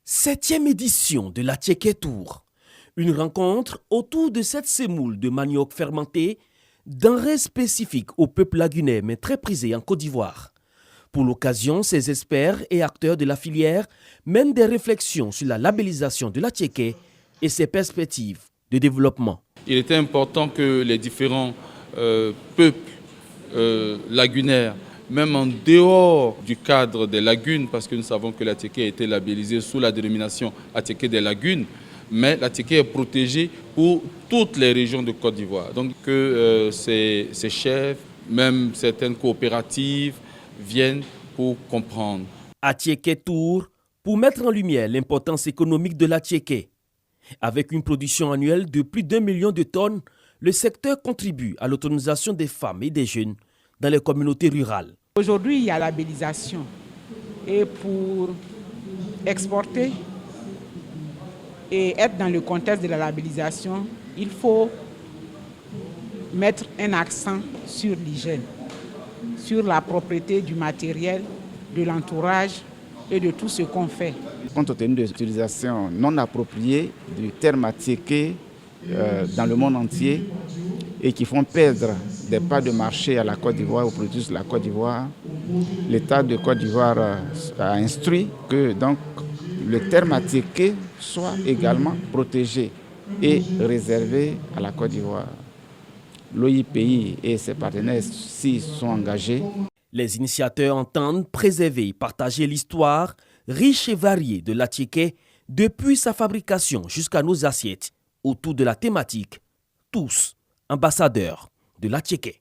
Septième édition de la Tiéké Tour. Une rencontre autour de cette semoule de manioc fermenté, denrée spécifique au peuple lagunais mais très prisée en Côte d'Ivoire. Pour l'occasion, ces experts et acteurs de la filière mènent des réflexions sur la labellisation de la Tiéké et ses perspectives de développement. Il était important que les différents peuples lagunaires, même en dehors du cadre des lagunes, parce que nous savons que la Tiéké a été labellisée sous la dénomination Tiéké des lagunes, mais la Tiéké est protégée pour toutes les régions de Côte d'Ivoire. Donc que ces chefs, même certaines coopératives, viennent pour comprendre. À Tiéké Tour, pour mettre en lumière l'importance économique de la Tiéké. Avec une production annuelle de plus d'1 million de tonnes, le secteur contribue à l'autonomisation des femmes et des jeunes dans les communautés rurales. Aujourd'hui, il y a la labellisation. Et pour exporter et être dans le contexte de la labellisation, il faut mettre un accent sur l'hygiène, sur la propreté du matériel, de l'entourage et de tout ce qu'on fait. Compte tenu de l'utilisation non appropriée du terme tiéké dans le monde entier et qui font perdre des parts de marché à la Côte d'Ivoire, aux produits de la Côte d'Ivoire, l'État de Côte d'Ivoire a instruit que donc, le terme tiéké soit également protégé et réservé à la Côte d'Ivoire. L'OIPI et ses partenaires s'y sont engagés. Les initiateurs entendent préserver et partager l'histoire riche et variée de la Tiéké depuis sa fabrication jusqu'à nos assiettes autour de la thématique « Tous ambassadeurs de la Tiéké ».